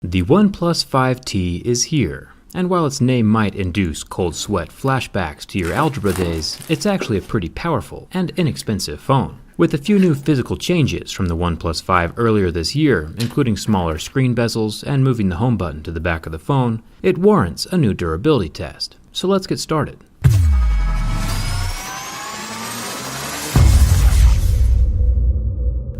The OnePlus 5T is here, and while its name might induce cold sweat flashbacks to your algebra days, it's actually a pretty powerful and inexpensive phone. With a few new physical changes from the OnePlus 5 earlier this year, including smaller screen bezels and moving the home button to the back of the phone, it warrants a new durability test. So let's get started.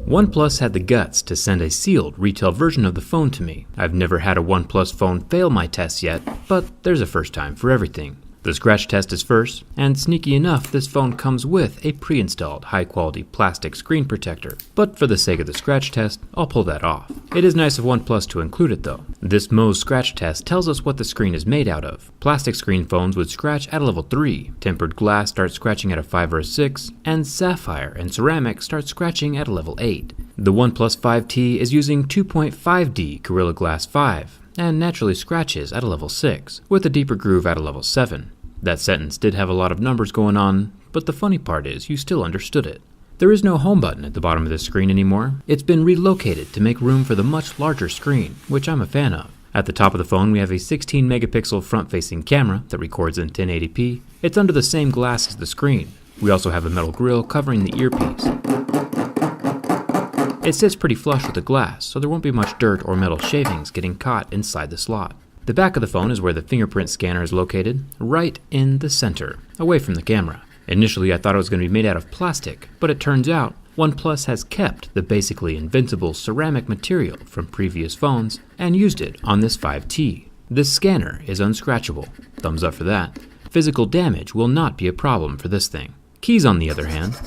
OnePlus had the guts to send a sealed retail version of the phone to me. I've never had a OnePlus phone fail my tests yet, but there's a first time for everything. The scratch test is first, and sneaky enough, this phone comes with a pre-installed high-quality plastic screen protector. But for the sake of the scratch test, I'll pull that off. It is nice of OnePlus to include it though. This Mohs scratch test tells us what the screen is made out of. Plastic screen phones would scratch at a level 3, tempered glass starts scratching at a 5 or a 6, and sapphire and ceramic start scratching at a level 8. The OnePlus 5T is using 2.5D Gorilla Glass 5, and naturally scratches at a level 6, with a deeper groove at a level 7. That sentence did have a lot of numbers going on, but the funny part is you still understood it. There is no home button at the bottom of this screen anymore. It's been relocated to make room for the much larger screen, which I'm a fan of. At the top of the phone we have a 16 megapixel front-facing camera that records in 1080p. It's under the same glass as the screen. We also have a metal grille covering the earpiece. It sits pretty flush with the glass, so there won't be much dirt or metal shavings getting caught inside the slot. The back of the phone is where the fingerprint scanner is located, right in the center, away from the camera. Initially I thought it was going to be made out of plastic, but it turns out OnePlus has kept the basically invincible ceramic material from previous phones and used it on this 5T. This scanner is unscratchable. Thumbs up for that. Physical damage will not be a problem for this thing. Keys, on the other hand,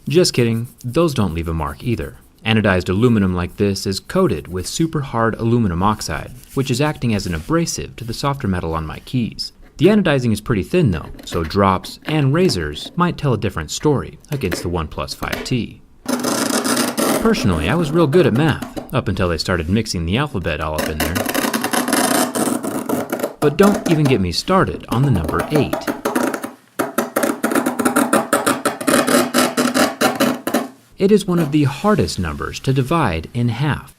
just kidding, those don't leave a mark either. Anodized aluminum like this is coated with super hard aluminum oxide, which is acting as an abrasive to the softer metal on my keys. The anodizing is pretty thin though, so drops and razors might tell a different story against the OnePlus 5T. Personally, I was real good at math, up until they started mixing the alphabet all up in there. But don't even get me started on the number 8. It is one of the hardest numbers to divide in half.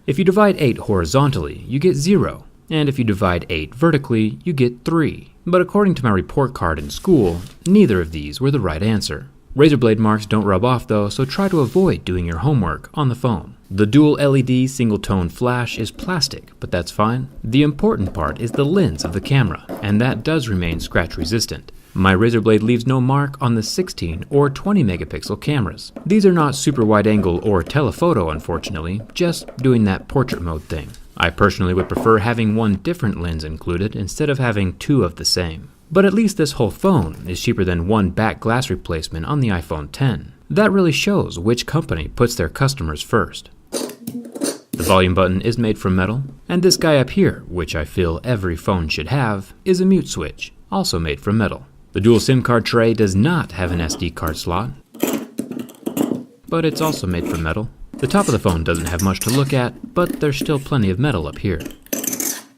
If you divide 8 horizontally, you get 0, and if you divide 8 vertically, you get 3. But according to my report card in school, neither of these were the right answer. Razorblade marks don't rub off though, so try to avoid doing your homework on the phone. The dual LED single-tone flash is plastic, but that's fine. The important part is the lens of the camera, and that does remain scratch resistant. My Razorblade leaves no mark on the 16 or 20 megapixel cameras. These are not super wide angle or telephoto unfortunately, just doing that portrait mode thing. I personally would prefer having one different lens included instead of having two of the same. But at least this whole phone is cheaper than one back glass replacement on the iPhone X. That really shows which company puts their customers first. The volume button is made from metal, and this guy up here, which I feel every phone should have, is a mute switch, also made from metal. The dual SIM card tray does not have an SD card slot, but it's also made from metal. The top of the phone doesn't have much to look at, but there's still plenty of metal up here.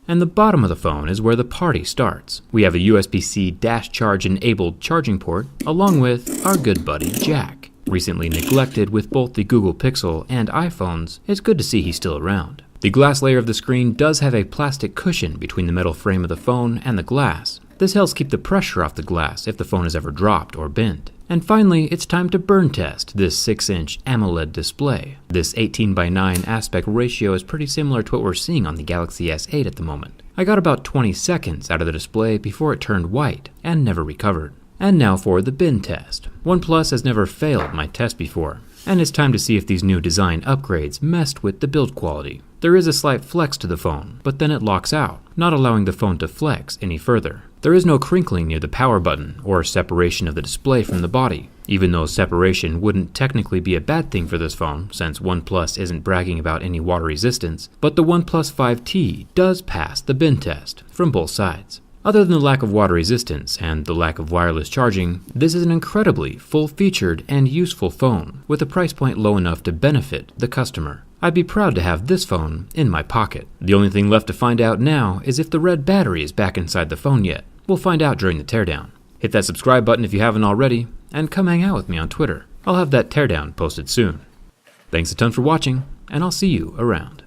And the bottom of the phone is where the party starts. We have a USB-C dash charge enabled charging port, along with our good buddy Jack. Recently neglected with both the Google Pixel and iPhones, it's good to see he's still around. The glass layer of the screen does have a plastic cushion between the metal frame of the phone and the glass. This helps keep the pressure off the glass if the phone is ever dropped or bent. And finally, it's time to burn test this 6-inch AMOLED display. This 18:9 aspect ratio is pretty similar to what we're seeing on the Galaxy S8 at the moment. I got about 20 seconds out of the display before it turned white and never recovered. And now for the bin test. OnePlus has never failed my test before, and it's time to see if these new design upgrades messed with the build quality. There is a slight flex to the phone, but then it locks out, not allowing the phone to flex any further. There is no crinkling near the power button or separation of the display from the body, even though separation wouldn't technically be a bad thing for this phone since OnePlus isn't bragging about any water resistance, but the OnePlus 5T does pass the bin test from both sides. Other than the lack of water resistance and the lack of wireless charging, this is an incredibly full-featured and useful phone with a price point low enough to benefit the customer. I'd be proud to have this phone in my pocket. The only thing left to find out now is if the red battery is back inside the phone yet. We'll find out during the teardown. Hit that subscribe button if you haven't already, and come hang out with me on Twitter. I'll have that teardown posted soon. Thanks a ton for watching, and I'll see you around.